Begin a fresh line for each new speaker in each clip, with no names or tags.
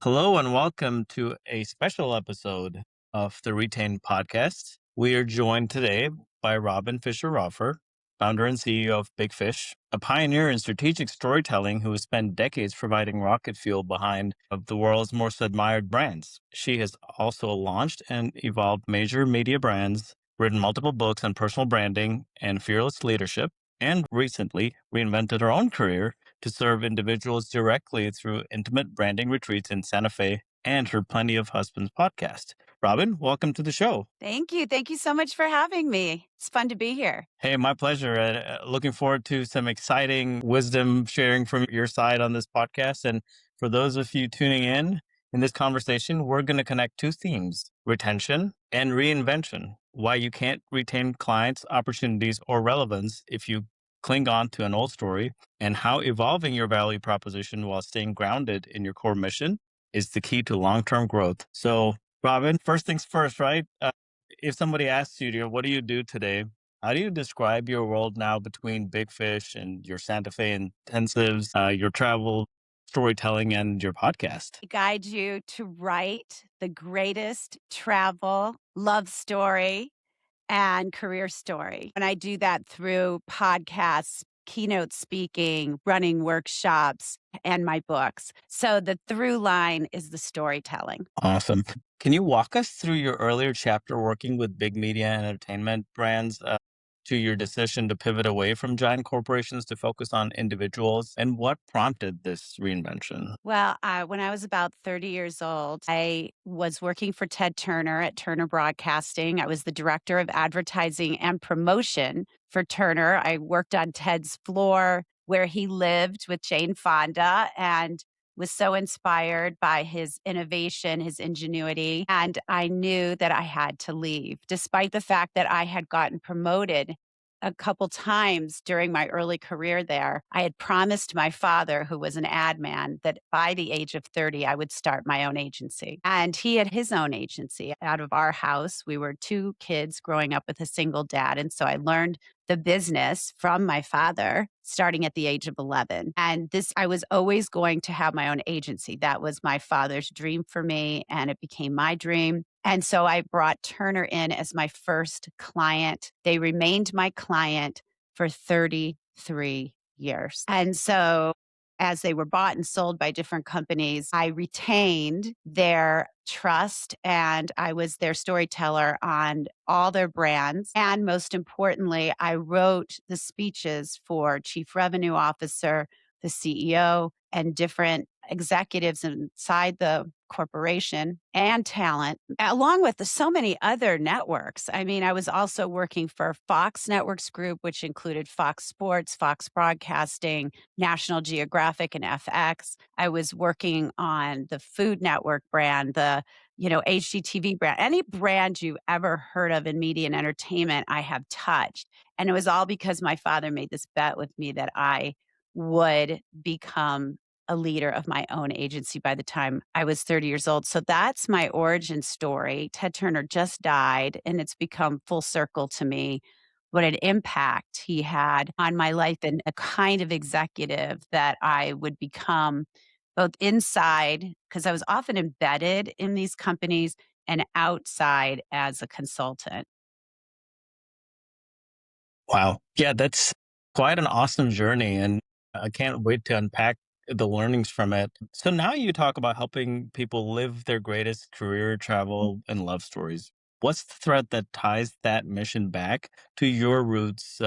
Hello and welcome to a special episode of the Retain podcast. We are joined today by Robin Fisher Roffer, founder and CEO of Big Fish, a pioneer in strategic storytelling who has spent decades providing rocket fuel behind of the world's most admired brands. She has also launched and evolved major media brands, written multiple books on personal branding and fearless leadership, and recently reinvented her own career to serve individuals directly through intimate branding retreats in Santa Fe and her Plenty of Husbands podcast. Robin, welcome to the show.
Thank you. Thank you so much for having me. It's fun to be here.
Hey, my pleasure. Looking forward to some exciting wisdom sharing from your side on this podcast. And for those of you tuning in this conversation, we're going to connect two themes: retention and reinvention. Why you can't retain clients, opportunities, or relevance if you cling on to an old story, and how evolving your value proposition while staying grounded in your core mission is the key to long-term growth. So, Robin, first things first, right? If somebody asks you, what do you do today? How do you describe your world now between Big Fish and your Santa Fe intensives, your travel, storytelling, and your podcast?
I guide you to write the greatest travel, love story, and career story. And I do that through podcasts, keynote speaking, running workshops, and my books. So the through line is the storytelling.
Awesome. Can you walk us through your earlier chapter working with big media and entertainment brands to your decision to pivot away from giant corporations to focus on individuals, and what prompted this reinvention?
Well, when I was about 30 years old, I was working for Ted Turner at Turner Broadcasting. I was the director of advertising and promotion for Turner. I worked on Ted's floor where he lived with Jane Fonda and was so inspired by his innovation, his ingenuity. And I knew that I had to leave, despite the fact that I had gotten promoted a couple times during my early career there. I had promised my father, who was an ad man, that by the age of 30, I would start my own agency. And he had his own agency out of our house. We were two kids growing up with a single dad. And so I learned the business from my father starting at the age of 11. And I was always going to have my own agency. That was my father's dream for me, and it became my dream. And so I brought Turner in as my first client. They remained my client for 33 years. And so as they were bought and sold by different companies, I retained their trust and I was their storyteller on all their brands. And most importantly, I wrote the speeches for Chief Revenue Officer, the CEO, and different executives inside the corporation and talent, along with so many other networks. I mean, I was also working for Fox Networks Group, which included Fox Sports, Fox Broadcasting, National Geographic, and FX. I was working on the Food Network brand, the HGTV brand, any brand you ever heard of in media and entertainment, I have touched. And it was all because my father made this bet with me that I would become a leader of my own agency by the time I was 30 years old. So that's my origin story. Ted Turner just died, and it's become full circle to me what an impact he had on my life and a kind of executive that I would become both inside, because I was often embedded in these companies, and outside as a consultant.
Wow. Yeah, that's quite an awesome journey. And I can't wait to unpack the learnings from it. So now you talk about helping people live their greatest career, travel, and love stories. What's the thread that ties that mission back to your roots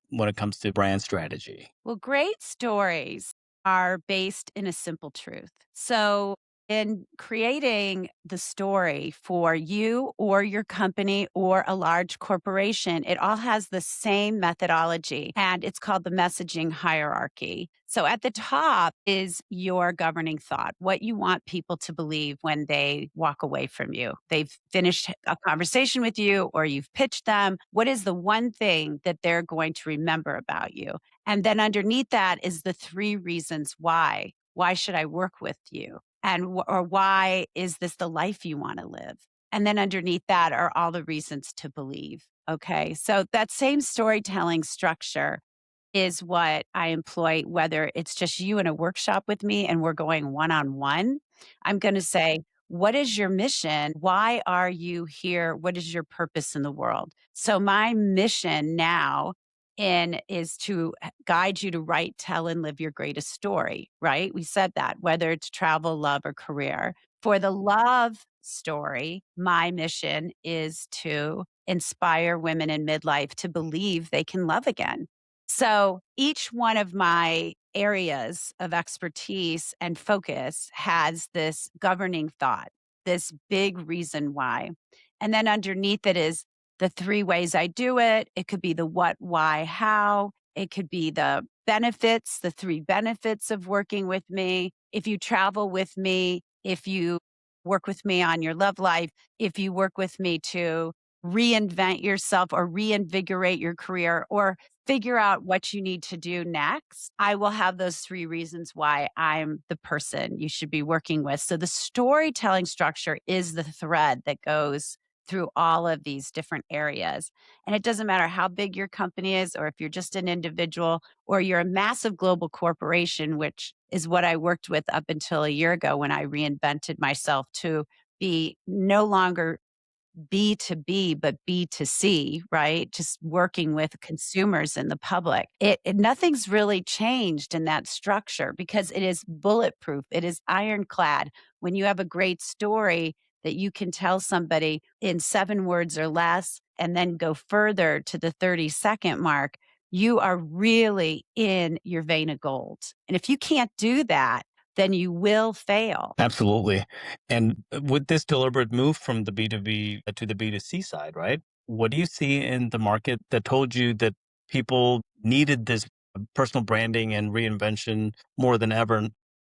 when it comes to brand strategy?
Well, great stories are based in a simple truth. So, in creating the story for you or your company or a large corporation, it all has the same methodology, and it's called the messaging hierarchy. So, at the top is your governing thought, what you want people to believe when they walk away from you. They've finished a conversation with you or you've pitched them. What is the one thing that they're going to remember about you? And then underneath that is the three reasons why. Why should I work with you? Or why is this the life you want to live? And then underneath that are all the reasons to believe. Okay. So that same storytelling structure is what I employ, whether it's just you in a workshop with me and we're going one on one, I'm going to say, what is your mission? Why are you here? What is your purpose in the world? So my mission now in is to guide you to write, tell, and live your greatest story, right? We said that, whether it's travel, love, or career. For the love story, my mission is to inspire women in midlife to believe they can love again. So each one of my areas of expertise and focus has this governing thought, this big reason why. And then underneath it is the three ways I do it. It could be the what, why, how. It could be the benefits, the three benefits of working with me. If you travel with me, if you work with me on your love life, if you work with me to reinvent yourself or reinvigorate your career or figure out what you need to do next, I will have those three reasons why I'm the person you should be working with. So the storytelling structure is the thread that goes through all of these different areas. And it doesn't matter how big your company is, or if you're just an individual, or you're a massive global corporation, which is what I worked with up until a year ago when I reinvented myself to be no longer B to B, but B to C, right? Just working with consumers and the public. Nothing's really changed in that structure because it is bulletproof. It is ironclad. When you have a great story that you can tell somebody in 7 words or less, and then go further to the 30-second mark, you are really in your vein of gold. And if you can't do that, then you will fail.
Absolutely. And with this deliberate move from the B2B to the B2C side, right? What do you see in the market that told you that people needed this personal branding and reinvention more than ever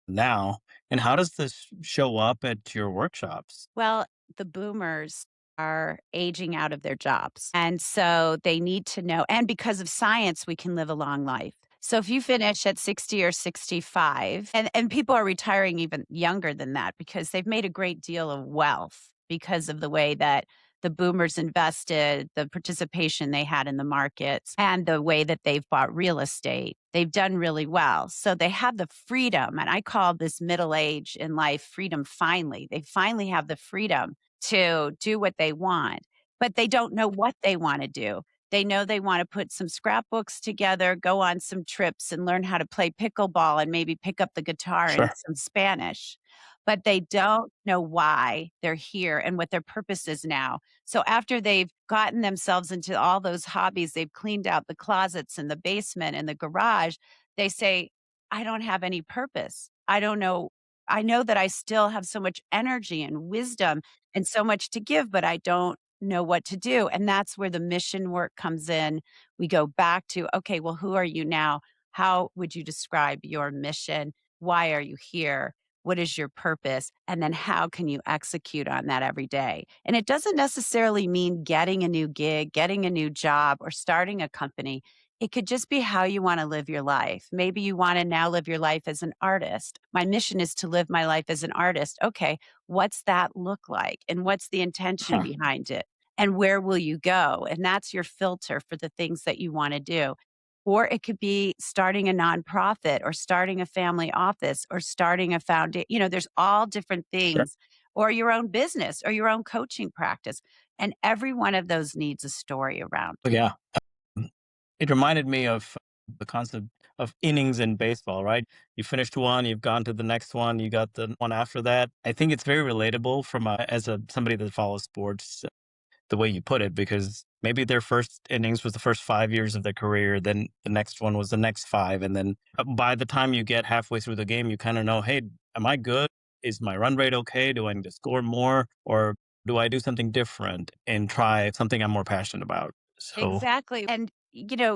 now? And how does this show up at your workshops?
Well, the boomers are aging out of their jobs. And so they need to know. And because of science, we can live a long life. So if you finish at 60 or 65, and people are retiring even younger than that because they've made a great deal of wealth because of the way that the boomers invested, the participation they had in the markets, and the way that they've bought real estate. They've done really well. So they have the freedom. And I call this middle age in life freedom finally. They finally have the freedom to do what they want, but they don't know what they want to do. They know they want to put some scrapbooks together, go on some trips and learn how to play pickleball and maybe pick up the guitar and
Sure.
some Spanish. But they don't know why they're here and what their purpose is now. So after they've gotten themselves into all those hobbies, they've cleaned out the closets and the basement and the garage, they say, I don't have any purpose. I don't know. I know that I still have so much energy and wisdom and so much to give, but I don't know what to do. And that's where the mission work comes in. We go back to, okay, well, who are you now? How would you describe your mission? Why are you here? What is your purpose? And then how can you execute on that every day? And it doesn't necessarily mean getting a new gig, getting a new job, or starting a company. It could just be how you want to live your life. Maybe you want to now live your life as an artist. My mission is to live my life as an artist. Okay, what's that look like? And what's the intention
Huh.
behind it? And where will you go? And that's your filter for the things that you want to do. Or it could be starting a nonprofit or starting a family office or starting a foundation. There's all different
Sure.
things, or your own business or your own coaching practice. And every one of those needs a story around it.
Yeah. Mm. It reminded me of the concept of innings in baseball, right? You finished one, you've gone to the next one, you got the one after that. I think it's very relatable from as a somebody that follows sports, the way you put it, because maybe their first innings was the first 5 years of their career, then the next one was the next five, and then by the time you get halfway through the game, you kind of know, hey, am I good? Is my run rate okay? Do I need to score more, or do I do something different and try something I'm more passionate about? So
Exactly. And,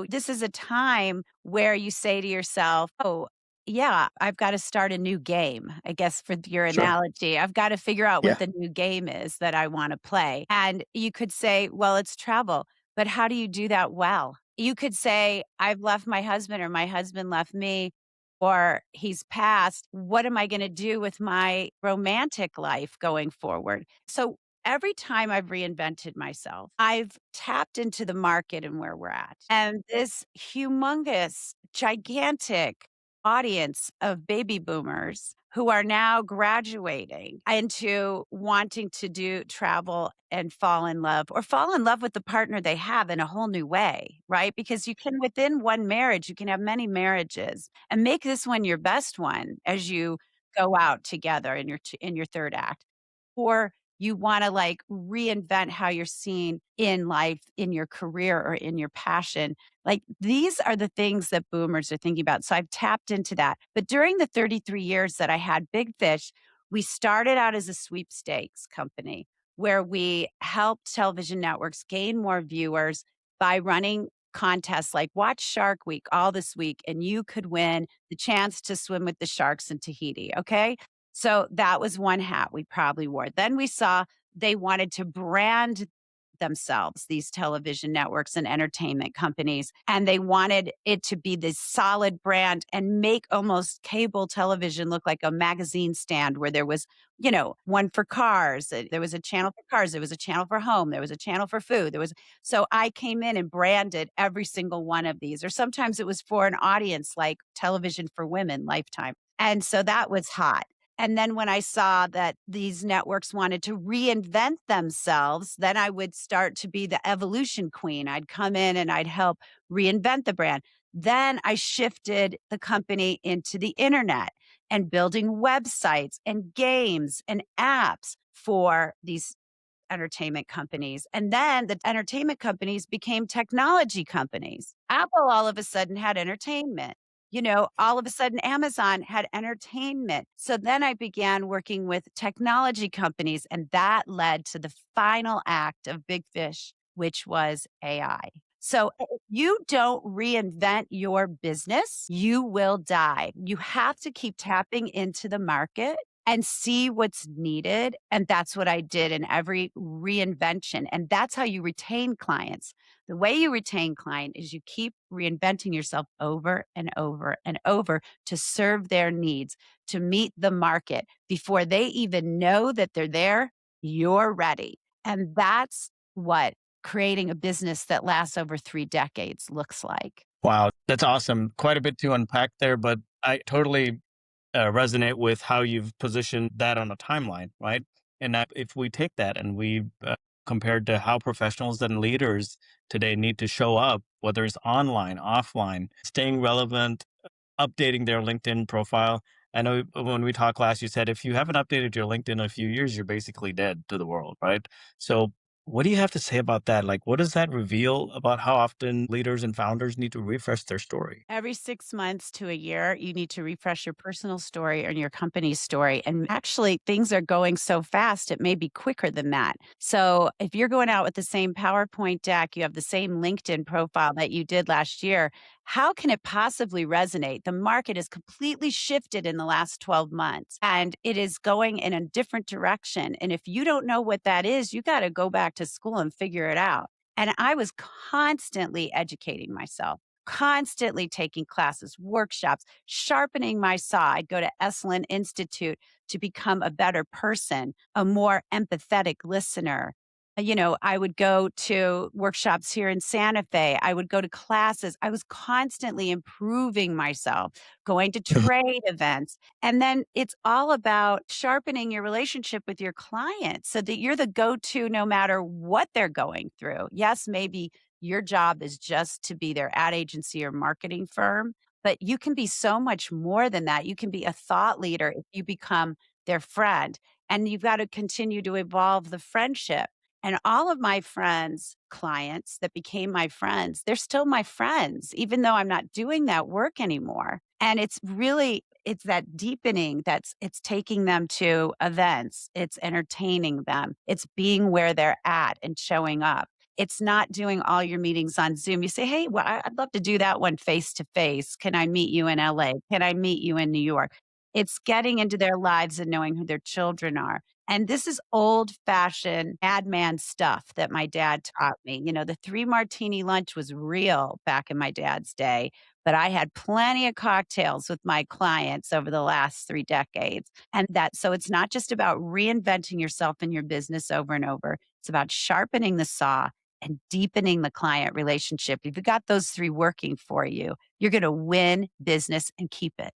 this is a time where you say to yourself, oh, yeah, I've got to start a new game. I guess for your
sure.
analogy, I've got to figure out what
Yeah.
the new game is that I want to play. And you could say, well, it's travel, but how do you do that well? You could say, I've left my husband or my husband left me or he's passed. What am I going to do with my romantic life going forward? So every time I've reinvented myself, I've tapped into the market and where we're at. And this humongous, gigantic audience of baby boomers who are now graduating into wanting to do travel and fall in love with the partner they have in a whole new way, right? Because you can, within one marriage, you can have many marriages and make this one your best one as you go out together in in your third act. Or you want to like reinvent how you're seen in life, in your career, or in your passion. Like these are the things that boomers are thinking about. So I've tapped into that. But during the 33 years that I had Big Fish, we started out as a sweepstakes company where we helped television networks gain more viewers by running contests like Watch Shark Week all this week, and you could win the chance to swim with the sharks in Tahiti. Okay. So that was one hat we probably wore. Then we saw they wanted to brand themselves, these television networks and entertainment companies, and they wanted it to be this solid brand and make almost cable television look like a magazine stand where there was, one for cars. There was a channel for cars. There was a channel for home. There was a channel for food. So I came in and branded every single one of these, or sometimes it was for an audience like Television for Women, Lifetime. And so that was hot. And then when I saw that these networks wanted to reinvent themselves, then I would start to be the evolution queen. I'd come in and I'd help reinvent the brand. Then I shifted the company into the internet and building websites and games and apps for these entertainment companies. And then the entertainment companies became technology companies. Apple all of a sudden had entertainment. All of a sudden Amazon had entertainment. So then I began working with technology companies, and that led to the final act of Big Fish, which was AI. So if you don't reinvent your business, you will die. You have to keep tapping into the market and see what's needed. And that's what I did in every reinvention. And that's how you retain clients. The way you retain client is you keep reinventing yourself over and over and over to serve their needs, to meet the market before they even know that they're there. You're ready. And that's what creating a business that lasts over 3 decades looks like.
Wow, that's awesome. Quite a bit to unpack there, but I totally resonate with how you've positioned that on a timeline, right? And that if we take that and we compared to how professionals and leaders today need to show up, whether it's online, offline, staying relevant, updating their LinkedIn profile. I know when we talked last, you said if you haven't updated your LinkedIn in a few years, you're basically dead to the world, right? So, what do you have to say about that? Like, what does that reveal about how often leaders and founders need to refresh their story?
Every 6 months to a year, you need to refresh your personal story or your company's story. And actually, things are going so fast, it may be quicker than that. So, if you're going out with the same PowerPoint deck, you have the same LinkedIn profile that you did last year, how can it possibly resonate? The market has completely shifted in the last 12 months and it is going in a different direction. And if you don't know what that is, you got to go back to school and figure it out. And I was constantly educating myself, constantly taking classes, workshops, sharpening my saw. I'd go to Esalen Institute to become a better person, a more empathetic listener. I would go to workshops here in Santa Fe. I would go to classes. I was constantly improving myself, going to trade events. And then it's all about sharpening your relationship with your clients so that you're the go to no matter what they're going through. Yes, maybe your job is just to be their ad agency or marketing firm, but you can be so much more than that. You can be a thought leader if you become their friend, and you've got to continue to evolve the friendship. And all of my friends, clients that became my friends, they're still my friends, even though I'm not doing that work anymore. And it's that deepening it's taking them to events, it's entertaining them, it's being where they're at and showing up. It's not doing all your meetings on Zoom. You say, hey, well, I'd love to do that one face to face. Can I meet you in LA? Can I meet you in New York? It's getting into their lives and knowing who their children are. And this is old fashioned ad man stuff that my dad taught me. The 3 martini lunch was real back in my dad's day, but I had plenty of cocktails with my clients over the last 3 decades. So it's not just about reinventing yourself and your business over and over. It's about sharpening the saw and deepening the client relationship. If you got those three working for you, you're going to win business and keep it.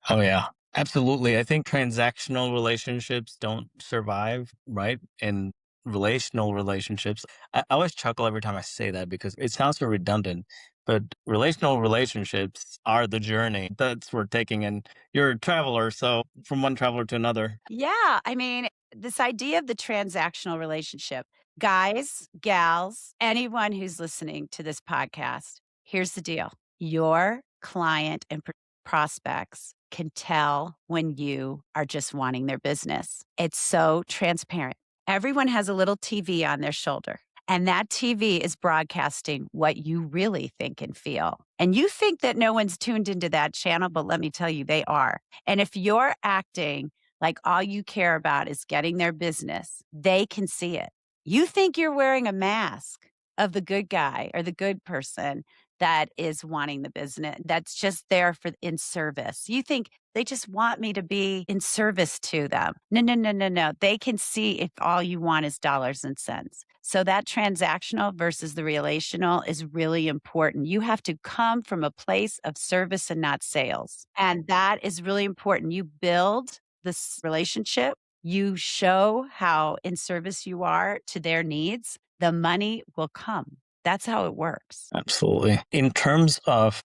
Oh, yeah. Absolutely. I think transactional relationships don't survive, right? And relational relationships. I always chuckle every time I say that because it sounds so redundant. But relational relationships are the journey that's we're taking. And you're a traveler. So from one traveler to another.
Yeah. I mean, this idea of the transactional relationship, guys, gals, anyone who's listening to this podcast, here's the deal: your client and prospects can tell when you are just wanting their business. It's so transparent. Everyone has a little TV on their shoulder. And that TV is broadcasting what you really think and feel. And you think that no one's tuned into that channel, but let me tell you, they are. And if you're acting like all you care about is getting their business, they can see it. You think you're wearing a mask of the good guy or the good person that is wanting the business, that's just there for in service. You think they just want me to be in service to them. No, no, no, no, no. They can see if all you want is dollars and cents. So that transactional versus the relational is really important. You have to come from a place of service and not sales. And that is really important. You build this relationship, you show how in service you are to their needs, the money will come. That's how it works.
Absolutely. In terms of,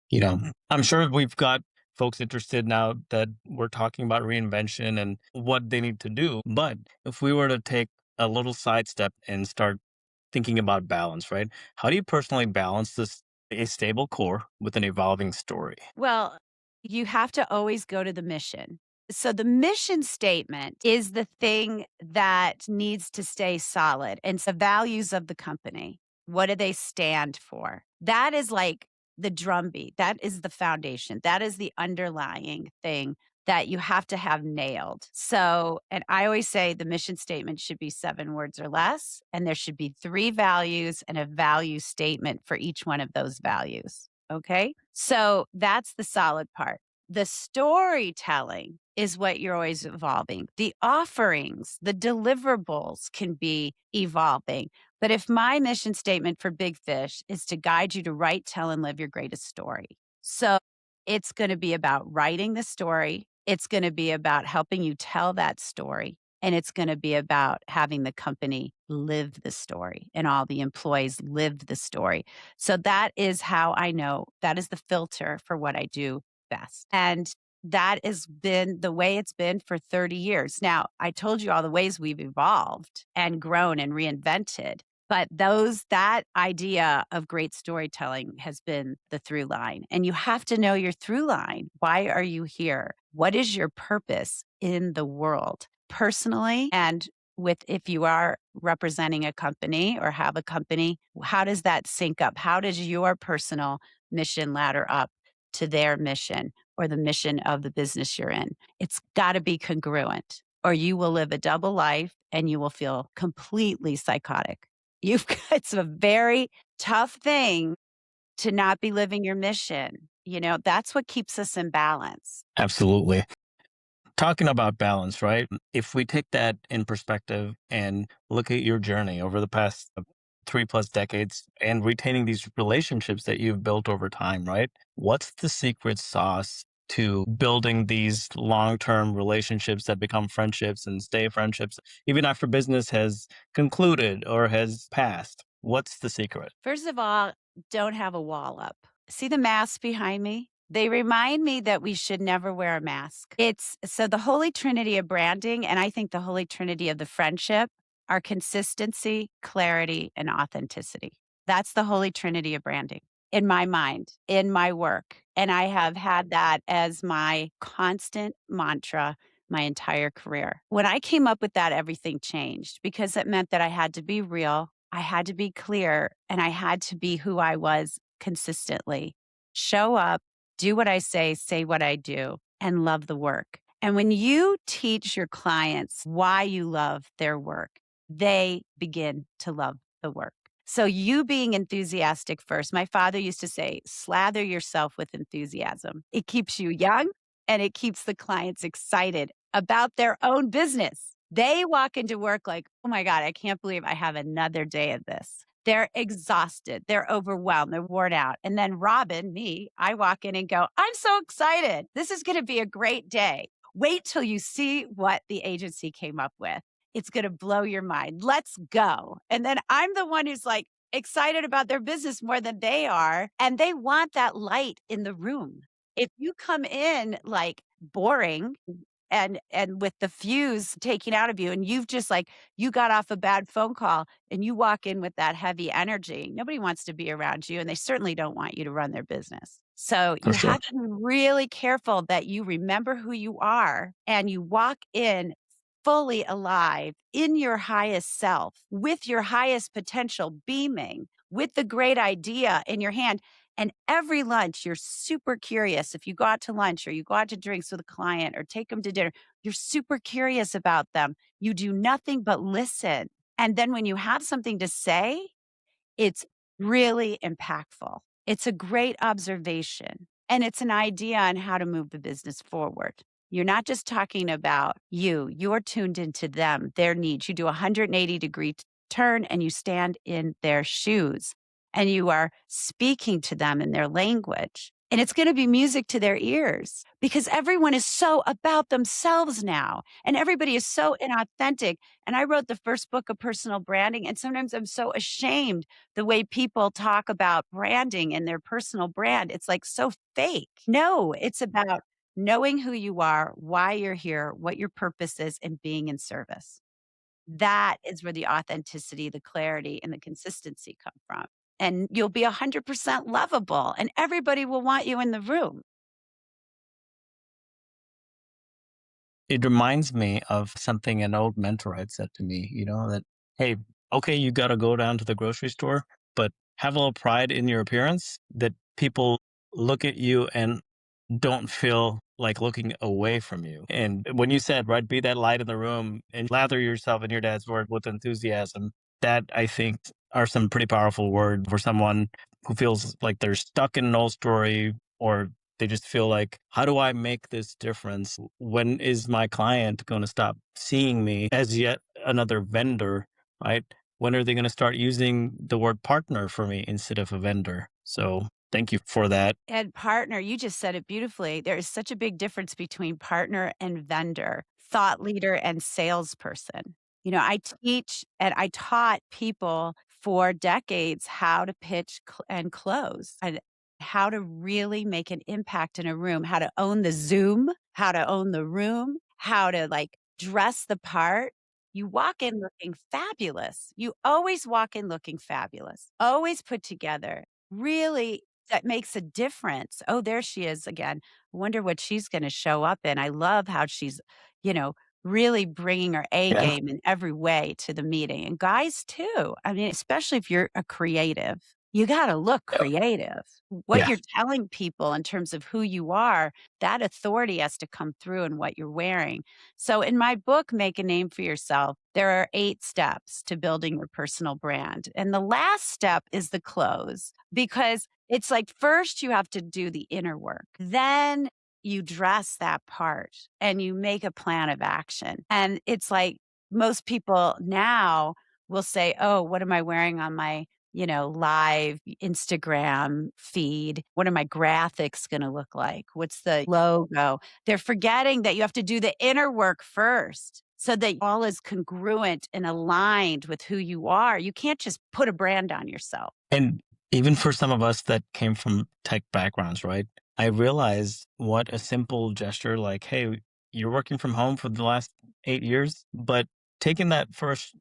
I'm sure we've got folks interested now that we're talking about reinvention and what they need to do. But if we were to take a little sidestep and start thinking about balance, right? How do you personally balance this a stable core with an evolving story?
Well, you have to always go to the mission. So the mission statement is the thing that needs to stay solid. And so values of the company. What do they stand for? That is like the drumbeat. That is the foundation. That is the underlying thing that you have to have nailed. So, and I always say the mission statement should be 7 words or less, and there should be 3 values and a value statement for each one of those values. Okay. So that's the solid part. The storytelling is what you're always evolving. The offerings, the deliverables can be evolving. But if my mission statement for Big Fish is to guide you to write, tell, and live your greatest story. So it's going to be about writing the story. It's going to be about helping you tell that story. And it's going to be about having the company live the story and all the employees live the story. So that is how I know that is the filter for what I do best. And that has been the way it's been for 30 years. Now, I told you all the ways we've evolved and grown and reinvented, but that idea of great storytelling has been the through line. And you have to know your through line. Why are you here? What is your purpose in the world? Personally, and with if you are representing a company or have a company, how does that sync up? How does your personal mission ladder up to their mission or the mission of the business you're in? It's got to be congruent, or you will live a double life and you will feel completely psychotic. It's a very tough thing to not be living your mission. That's what keeps us in balance.
Absolutely. Talking about balance, right? If we take that in perspective and look at your journey over the past 3+ decades and retaining these relationships that you've built over time, right? What's the secret sauce to building these long-term relationships that become friendships and stay friendships even after business has concluded or has passed? What's the secret?
First of all, don't have a wall up. See the masks behind me? They remind me that we should never wear a mask. It's so the holy trinity of branding, and I think the holy trinity of the friendship are consistency, clarity, and authenticity. That's the holy trinity of branding in my mind, in my work. And I have had that as my constant mantra my entire career. When I came up with that, everything changed because it meant that I had to be real, I had to be clear, and I had to be who I was consistently. Show up, do what I say what I do, and love the work. And when you teach your clients why you love their work, they begin to love the work. So you being enthusiastic first. My father used to say, slather yourself with enthusiasm. It keeps you young and it keeps the clients excited about their own business. They walk into work like, "Oh my god, I can't believe I have another day of this." They're exhausted, they're overwhelmed, they're worn out. And then Robin, me, I walk in and go, "I'm so excited. This is gonna be a great day. Wait till you see what the agency came up with. It's gonna blow your mind. Let's go." And then I'm the one who's like excited about their business more than they are, and they want that light in the room. If you come in like boring and with the fuse taken out of you and you've just like you got off a bad phone call and you walk in with that heavy energy, nobody wants to be around you and they certainly don't want you to run their business. So
For
you
sure.
have to be really careful that you remember who you are and you walk in fully alive in your highest self with your highest potential beaming with the great idea in your hand. And every lunch, you're super curious. If you go out to lunch or you go out to drinks with a client or take them to dinner, you're super curious about them. You do nothing but listen. And then when you have something to say, it's really impactful. It's a great observation and it's an idea on how to move the business forward. You're not just talking about you, you're tuned into them, their needs. You do a 180-degree turn and you stand in their shoes and you are speaking to them in their language. And it's going to be music to their ears because everyone is so about themselves now and everybody is so inauthentic. And I wrote the first book of personal branding. And sometimes I'm so ashamed the way people talk about branding and their personal brand. It's like so fake. No, it's about knowing who you are, why you're here, what your purpose is, and being in service. That is where the authenticity, the clarity, and the consistency come from. And you'll be 100% lovable, and everybody will want you in the room.
It reminds me of something an old mentor had said to me, that, hey, okay, you got to go down to the grocery store, but have a little pride in your appearance that people look at you and don't feel like looking away from you. And when you said, right, be that light in the room and lather yourself in your dad's word with enthusiasm, that I think are some pretty powerful words for someone who feels like they're stuck in an old story or they just feel like, how do I make this difference? When is my client going to stop seeing me as yet another vendor, right? When are they going to start using the word partner for me instead of a vendor? So thank you for that.
And partner, you just said it beautifully. There is such a big difference between partner and vendor, thought leader and salesperson. I teach and I taught people for decades how to pitch and close and how to really make an impact in a room, how to own the Zoom, how to own the room, how to like dress the part. You walk in looking fabulous. You always walk in looking fabulous, always put together. Really that makes a difference. Oh, there she is again. I wonder what she's gonna show up in. I love how she's, you know, really bringing her A
Yeah.
game in every way to the meeting, and guys too. I mean, especially if you're a creative, you gotta look creative. What
Yeah.
you're telling people in terms of who you are, that authority has to come through in what you're wearing. So in my book, Make a Name for Yourself, there are 8 steps to building your personal brand, and the last step is the close because it's like first you have to do the inner work. Then you dress that part and you make a plan of action. And it's like most people now will say, "Oh, what am I wearing on my, live Instagram feed? What are my graphics going to look like? What's the logo?" They're forgetting that you have to do the inner work first so that all is congruent and aligned with who you are. You can't just put a brand on yourself.
And even for some of us that came from tech backgrounds, right? I realized what a simple gesture like, hey, you're working from home for the last 8 years, but taking that first,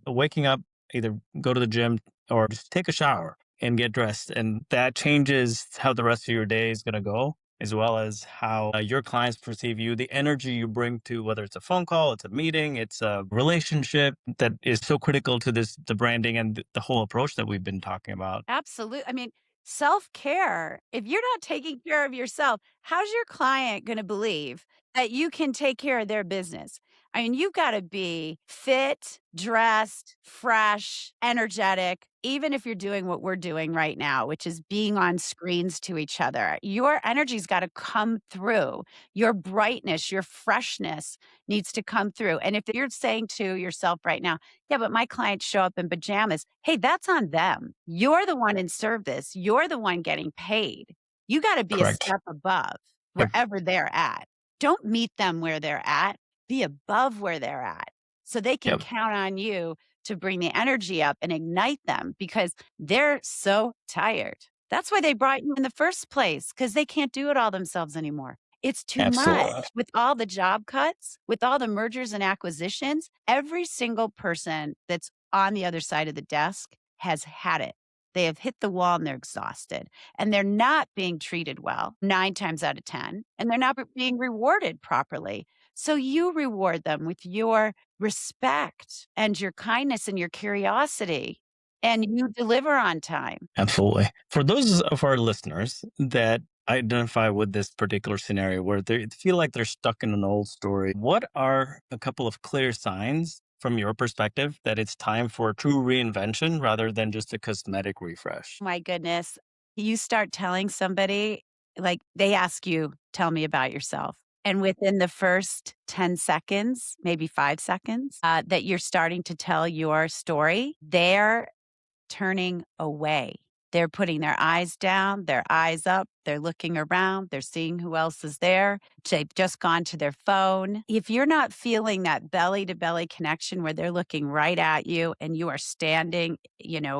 waking up, either go to the gym or just take a shower and get dressed. And that changes how the rest of your day is going to go, as well as how your clients perceive you, the energy you bring to whether it's a phone call, it's a meeting, it's a relationship that is so critical to the branding and the whole approach that we've been talking about.
Absolutely. I mean, self-care, if you're not taking care of yourself, how's your client going to believe that you can take care of their business? I mean, you've got to be fit, dressed, fresh, energetic, even if you're doing what we're doing right now, which is being on screens to each other, your energy's got to come through. Your brightness, your freshness needs to come through. And if you're saying to yourself right now, yeah, but my clients show up in pajamas, hey, that's on them. You're the one in service, you're the one getting paid. You got to be a
Correct.
step above
Yep.
wherever they're at. Don't meet them where they're at, be above where they're at so they can
Yep.
count on you to bring the energy up and ignite them because they're so tired. That's why they brought you in the first place because they can't do it all themselves anymore. It's too much.
Absolutely.
With all the job cuts, with all the mergers and acquisitions, every single person that's on the other side of the desk has had it. They have hit the wall and they're exhausted and they're not being treated well 9 times out of 10, and they're not being rewarded properly. So you reward them with your respect and your kindness and your curiosity, and you deliver on time.
Absolutely. For those of our listeners that identify with this particular scenario where they feel like they're stuck in an old story, what are a couple of clear signs from your perspective that it's time for a true reinvention rather than just a cosmetic refresh?
My goodness, you start telling somebody, like, they ask you, "Tell me about yourself." And within the first 10 seconds, maybe 5 seconds, that you're starting to tell your story, they're turning away. They're putting their eyes down, their eyes up, they're looking around, they're seeing who else is there. They've just gone to their phone. If you're not feeling that belly to belly connection where they're looking right at you and you are standing,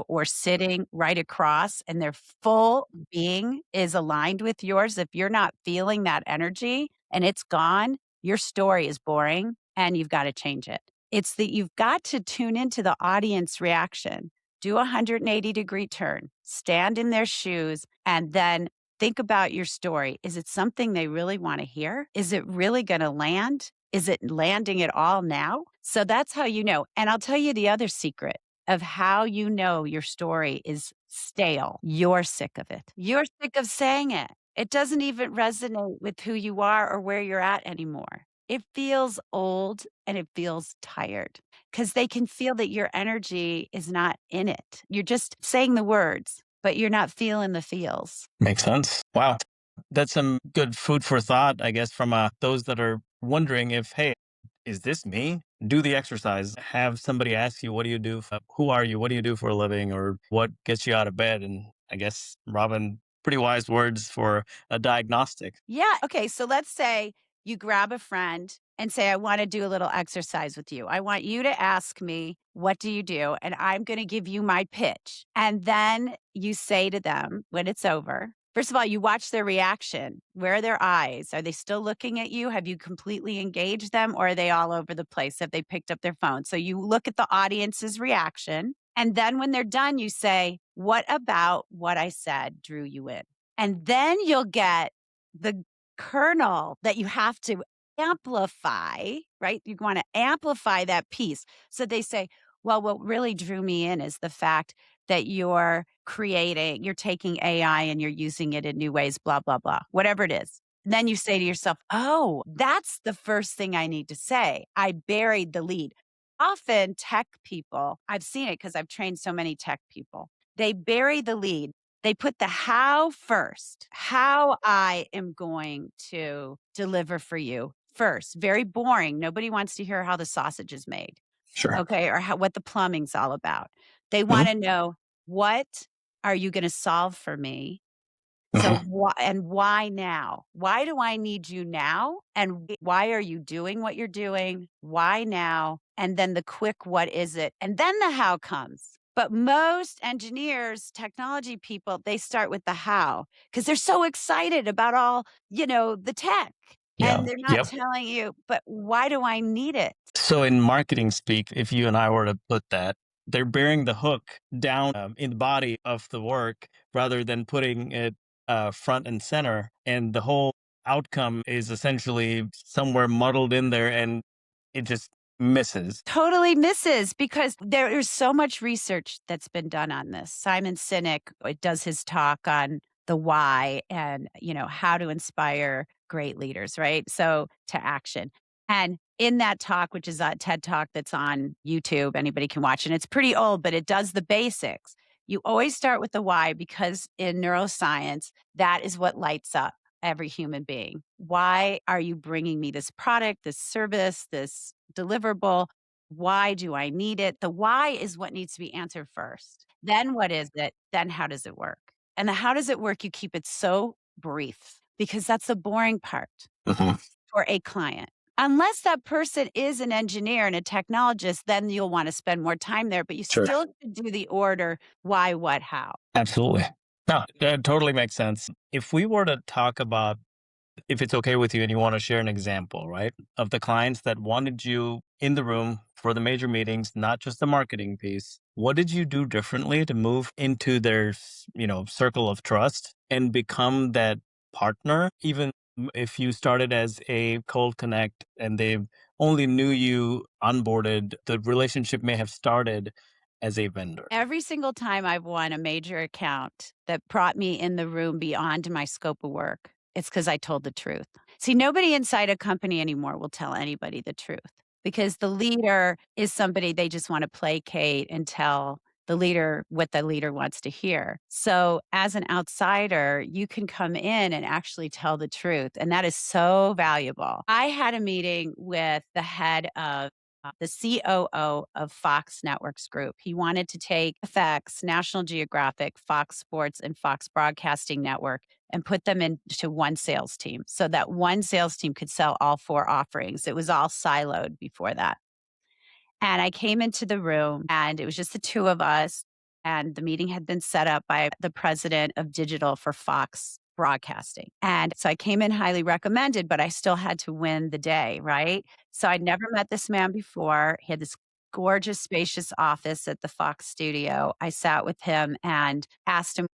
or sitting right across and their full being is aligned with yours, if you're not feeling that energy and it's gone, your story is boring and you've got to change it. It's that you've got to tune into the audience reaction. Do a 180-degree turn, stand in their shoes, and then think about your story. Is it something they really want to hear? Is it really going to land? Is it landing at all now? So that's how you know. And I'll tell you the other secret of how you know your story is stale. You're sick of it. You're sick of saying it. It doesn't even resonate with who you are or where you're at anymore. It feels old and it feels tired because they can feel that your energy is not in it. You're just saying the words, but you're not feeling the feels.
Makes sense. Wow. That's some good food for thought, I guess, from those that are wondering if, hey, is this me? Do the exercise. Have somebody ask you, what do you do? Who are you? What do you do for a living? Or what gets you out of bed? And I guess, Robin, pretty wise words for a diagnostic.
Yeah. Okay. So let's say you grab a friend and say, I want to do a little exercise with you. I want you to ask me, what do you do? And I'm going to give you my pitch. And then you say to them when it's over, first of all, you watch their reaction. Where are their eyes? Are they still looking at you? Have you completely engaged them or are they all over the place? Have they picked up their phone? So you look at the audience's reaction. And then when they're done, you say, what about what I said drew you in? And then you'll get the kernel that you have to amplify, right? You want to amplify that piece. So they say, well, what really drew me in is the fact that you're taking AI and you're using it in new ways, blah, blah, blah, whatever it is. And then you say to yourself, oh, that's the first thing I need to say. I buried the lead. Often tech people, I've seen it because I've trained so many tech people. They bury the lead. They put the how first, how I am going to deliver for you first. Very boring. Nobody wants to hear how the sausage is made.
Sure.
Okay. Or what the plumbing's all about. They
Hmm.
want to know, what are you going to solve for me? So
Hmm.
why now? Why do I need you now? And why are you doing what you're doing? Why now? And then the quick, what is it? And then the how comes. But most engineers, technology people, they start with the how because they're so excited about all, the tech.
Yeah.
And they're not
Yep.
telling you, but why do I need it?
So in marketing speak, if you and I were to put that, they're bearing the hook down in the body of the work rather than putting it front and center. And the whole outcome is essentially somewhere muddled in there and it just misses.
Totally misses because there is so much research that's been done on this. Simon Sinek does his talk on the why and, how to inspire great leaders, right? So to action. And in that talk, which is a TED talk that's on YouTube, anybody can watch, and it's pretty old, but it does the basics. You always start with the why because in neuroscience, that is what lights up every human being. Why are you bringing me this product, this service, this deliverable? Why do I need it? The why is what needs to be answered first. Then what is it? Then how does it work? And the how does it work? You keep it so brief because that's the boring part
Mhm.
for a client. Unless that person is an engineer and a technologist, then you'll want to spend more time there, but you
Sure.
still should do the order why, what, how.
Absolutely. No, that totally makes sense. If we were to talk about, if it's okay with you and you want to share an example, right, of the clients that wanted you in the room for the major meetings, not just the marketing piece, what did you do differently to move into their, circle of trust and become that partner, even if you started as a cold connect and they only knew you onboarded, the relationship may have started as a vendor?
Every single time I've won a major account that brought me in the room beyond my scope of work, it's because I told the truth. See, nobody inside a company anymore will tell anybody the truth because the leader is somebody they just want to placate and tell the leader what the leader wants to hear. So, as an outsider, you can come in and actually tell the truth. And that is so valuable. I had a meeting with the head of the COO of Fox Networks Group. He wanted to take FX, National Geographic, Fox Sports, and Fox Broadcasting Network and put them into one sales team so that one sales team could sell all four offerings. It was all siloed before that. And I came into the room and it was just the two of us. And the meeting had been set up by the president of digital for Fox Broadcasting. And so I came in highly recommended, but I still had to win the day, right? So I'd never met this man before. He had this gorgeous, spacious office at the Fox studio. I sat with him and asked him,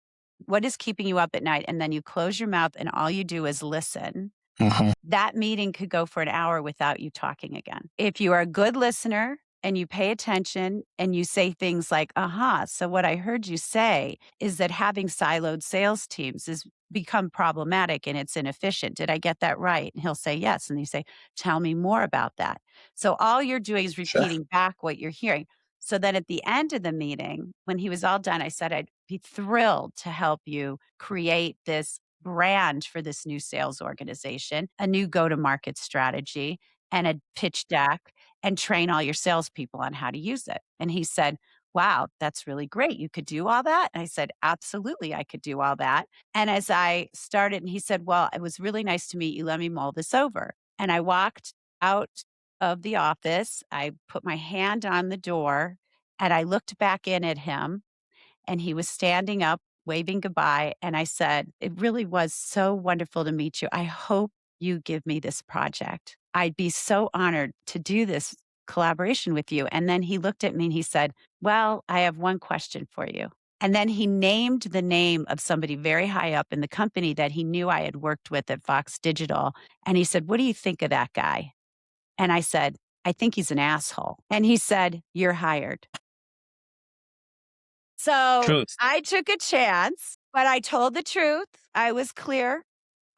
what is keeping you up at night? And then you close your mouth and all you do is listen.
Mhm.
That meeting could go for an hour without you talking again. If you are a good listener and you pay attention and you say things like, aha, so what I heard you say is that having siloed sales teams has become problematic and it's inefficient. Did I get that right? And he'll say, yes. And you say, tell me more about that. So all you're doing is
Sure.
repeating back what you're hearing. So then at the end of the meeting, when he was all done, I said, I'd be thrilled to help you create this brand for this new sales organization, a new go to market strategy, and a pitch deck, and train all your salespeople on how to use it. And he said, wow, that's really great. You could do all that? And I said, absolutely, I could do all that. And as I started, and he said, well, it was really nice to meet you. Let me mull this over. And I walked out of the office. I put my hand on the door and I looked back in at him and he was standing up, waving goodbye. And I said, it really was so wonderful to meet you. I hope you give me this project. I'd be so honored to do this collaboration with you. And then he looked at me and he said, well, I have one question for you. And then he named the name of somebody very high up in the company that he knew I had worked with at Fox Digital. And he said, what do you think of that guy? And I said, I think he's an asshole. And he said, you're hired. So
Truth.
I took a chance, but I told the truth. I was clear.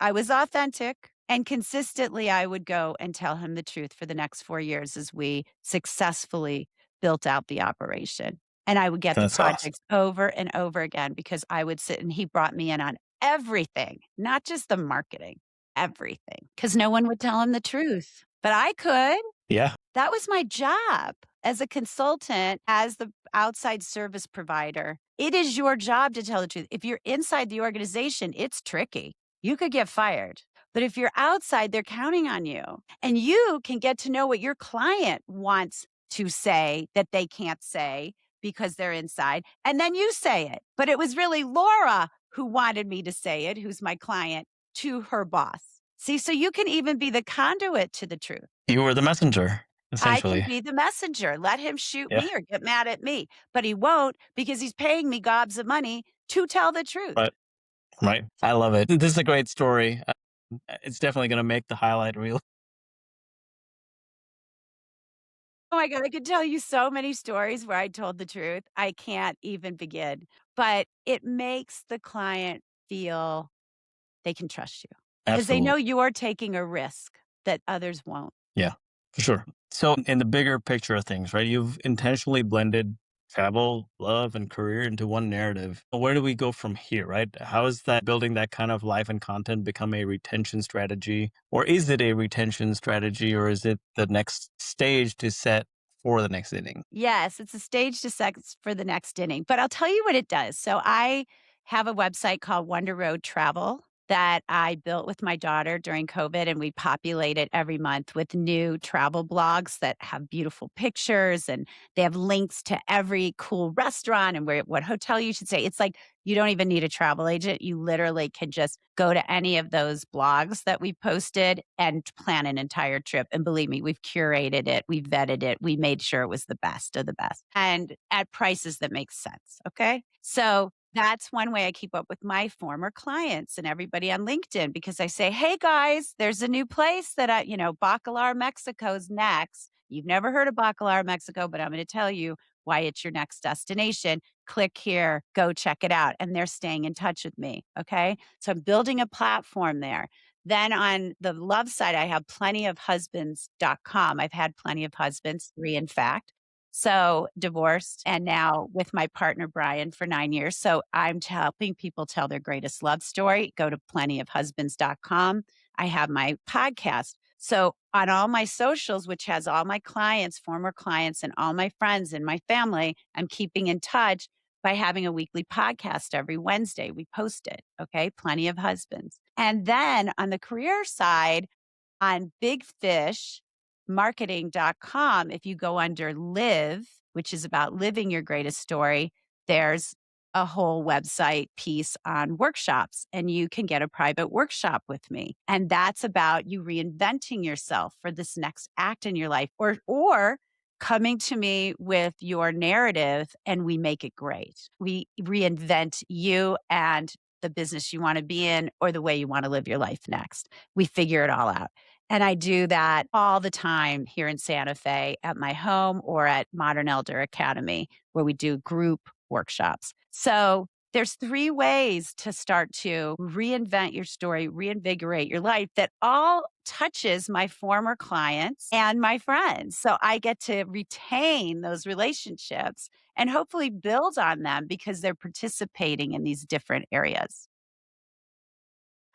I was authentic. And consistently, I would go and tell him the truth for the next 4 years as we successfully built out the operation. And I would get the
That's awesome.
projects over and over again because I would sit and he brought me in on everything, not just the marketing, everything, because no one would tell him the truth. But I could.
Yeah.
That was my job as a consultant, as the outside service provider. It is your job to tell the truth. If you're inside the organization, it's tricky. You could get fired. But if you're outside, they're counting on you. And you can get to know what your client wants to say that they can't say because they're inside. And then you say it. But it was really Laura who wanted me to say it, who's my client, to her boss. See, so you can even be the conduit to the truth.
You were the messenger,
I can
essentially.
be the messenger. Let him shoot
Yeah.
me or get mad at me, but he won't because he's paying me gobs of money to tell the truth.
Right. Right. I love it. This is a great story. It's definitely going to make the highlight reel.
Oh my God, I could tell you so many stories where I told the truth. I can't even begin, but it makes the client feel they can trust you because they know
Absolutely.
you're taking a risk that others won't.
Yeah, for sure. So, in the bigger picture of things, right, you've intentionally blended travel, love, and career into one narrative. Where do we go from here, right? How is that building that kind of life and content become a retention strategy? Or is it a retention strategy, or is it the next stage to set for the next inning?
Yes, it's a stage to sex for the next inning, but I'll tell you what it does. So I have a website called Wonder Road Travel that I built with my daughter during COVID, and we populate it every month with new travel blogs that have beautiful pictures, and they have links to every cool restaurant and where what hotel you should stay. It's like you don't even need a travel agent. You literally can just go to any of those blogs that we posted and plan an entire trip. And believe me, we've curated it, we've vetted it, we made sure it was the best of the best and at prices that make sense. Okay. So that's one way I keep up with my former clients and everybody on LinkedIn because I say, hey guys, there's a new place that Bacalar, Mexico's next. You've never heard of Bacalar, Mexico, but I'm going to tell you why it's your next destination. Click here, go check it out. And they're staying in touch with me. Okay. So I'm building a platform there. Then on the love side, I have plentyofhusbands.com. I've had plenty of husbands, three, in fact. So divorced and now with my partner, Brian, for 9 years. So I'm helping people tell their greatest love story. Go to plentyofhusbands.com. I have my podcast. So on all my socials, which has all my clients, former clients, and all my friends and my family, I'm keeping in touch by having a weekly podcast every Wednesday. We post it. Okay. Plenty of husbands. And then on the career side, on bigfishmarketing.com, if you go under live, which is about living your greatest story, there's a whole website piece on workshops, and you can get a private workshop with me. And that's about you reinventing yourself for this next act in your life or coming to me with your narrative and we make it great. We reinvent you and the business you want to be in or the way you want to live your life next. We figure it all out. And I do that all the time here in Santa Fe at my home or at Modern Elder Academy, where we do group workshops. So there's three ways to start to reinvent your story, reinvigorate your life that all touches my former clients and my friends. So I get to retain those relationships and hopefully build on them because they're participating in these different areas.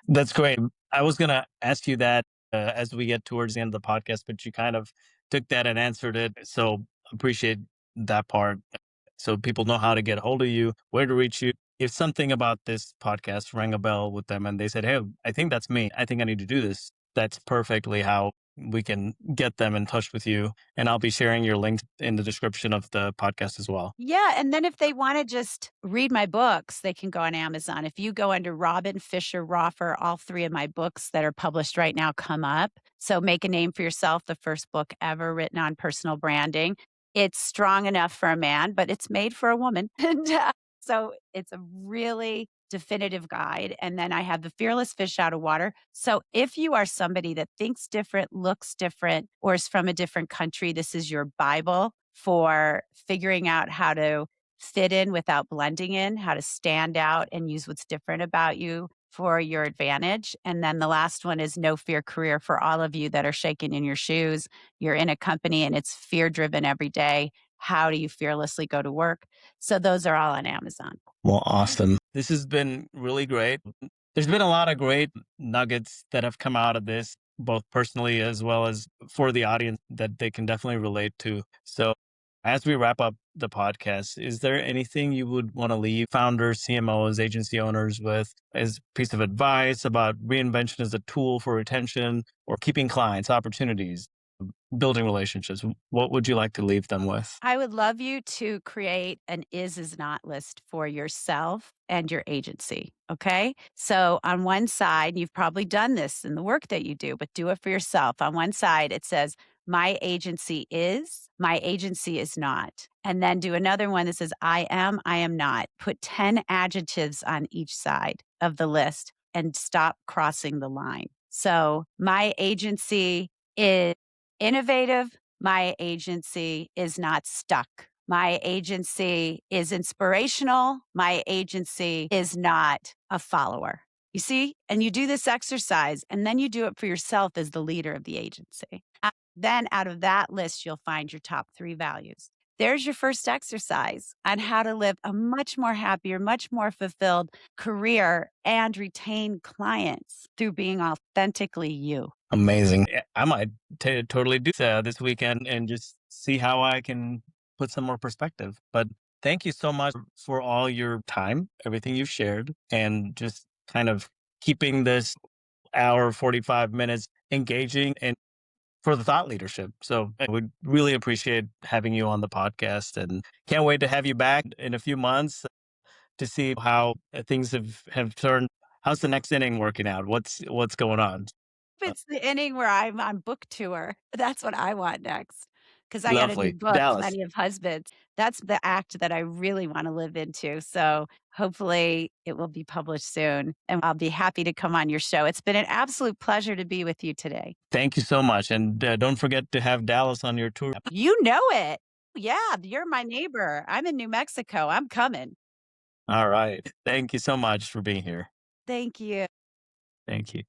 That's great. I was going to ask you that as we get towards the end of the podcast, but you kind of took that and answered it. So appreciate that part. So people know how to get a hold of you, where to reach you. If something about this podcast rang a bell with them and they said, hey, I think that's me. I think I need to do this. That's perfectly how we can get them in touch with you. And I'll be sharing your links in the description of the podcast as well.
Yeah. And then if they want to just read my books, they can go on Amazon. If you go under Robin Fisher Roffer, all three of my books that are published right now come up. So Make a Name for Yourself, the first book ever written on personal branding. It's strong enough for a man, but it's made for a woman. And so it's a really definitive guide. And then I have The Fearless Fish Out of Water. So if you are somebody that thinks different, looks different, or is from a different country, this is your Bible for figuring out how to fit in without blending in, how to stand out and use what's different about you for your advantage. And then the last one is No Fear Career for all of you that are shaking in your shoes. You're in a company and it's fear driven every day. How do you fearlessly go to work? So those are all on Amazon.
Well, awesome. This has been really great. There's been a lot of great nuggets that have come out of this, both personally as well as for the audience that they can definitely relate to. So, as we wrap up the podcast, is there anything you would want to leave founders, CMOs, agency owners with as a piece of advice about reinvention as a tool for retention or keeping clients, opportunities, building relationships? What would you like to leave them with?
I would love you to create an is not list for yourself and your agency. Okay. So on one side, you've probably done this in the work that you do, but do it for yourself. On one side, it says, my agency is not. And then do another one that says, I am not. Put 10 adjectives on each side of the list and stop crossing the line. So my agency is innovative. My agency is not stuck. My agency is inspirational. My agency is not a follower. You see? And you do this exercise and then you do it for yourself as the leader of the agency. Then out of that list, you'll find your top three values. There's your first exercise on how to live a much more happier, much more fulfilled career and retain clients through being authentically you.
Amazing. I might totally do this weekend and just see how I can put some more perspective. But thank you so much for all your time, everything you shared, and just kind of keeping this hour, 45 minutes engaging and for the thought leadership. So I would really appreciate having you on the podcast and can't wait to have you back in a few months to see how things have turned. How's the next inning working out? What's going on? Uh,
It's the inning where I'm on book tour. That's what I want next, because I got a new
Lovely.
book,
Dallas.
Plenty of Husbands. That's the act that I really wanna live into, so hopefully it will be published soon, and I'll be happy to come on your show. It's been an absolute pleasure to be with you today.
Thank you so much. And don't forget to have Dallas on your tour.
You know it. Yeah, you're my neighbor. I'm in New Mexico. I'm coming.
All right. Thank you so much for being here.
Thank you.
Thank you.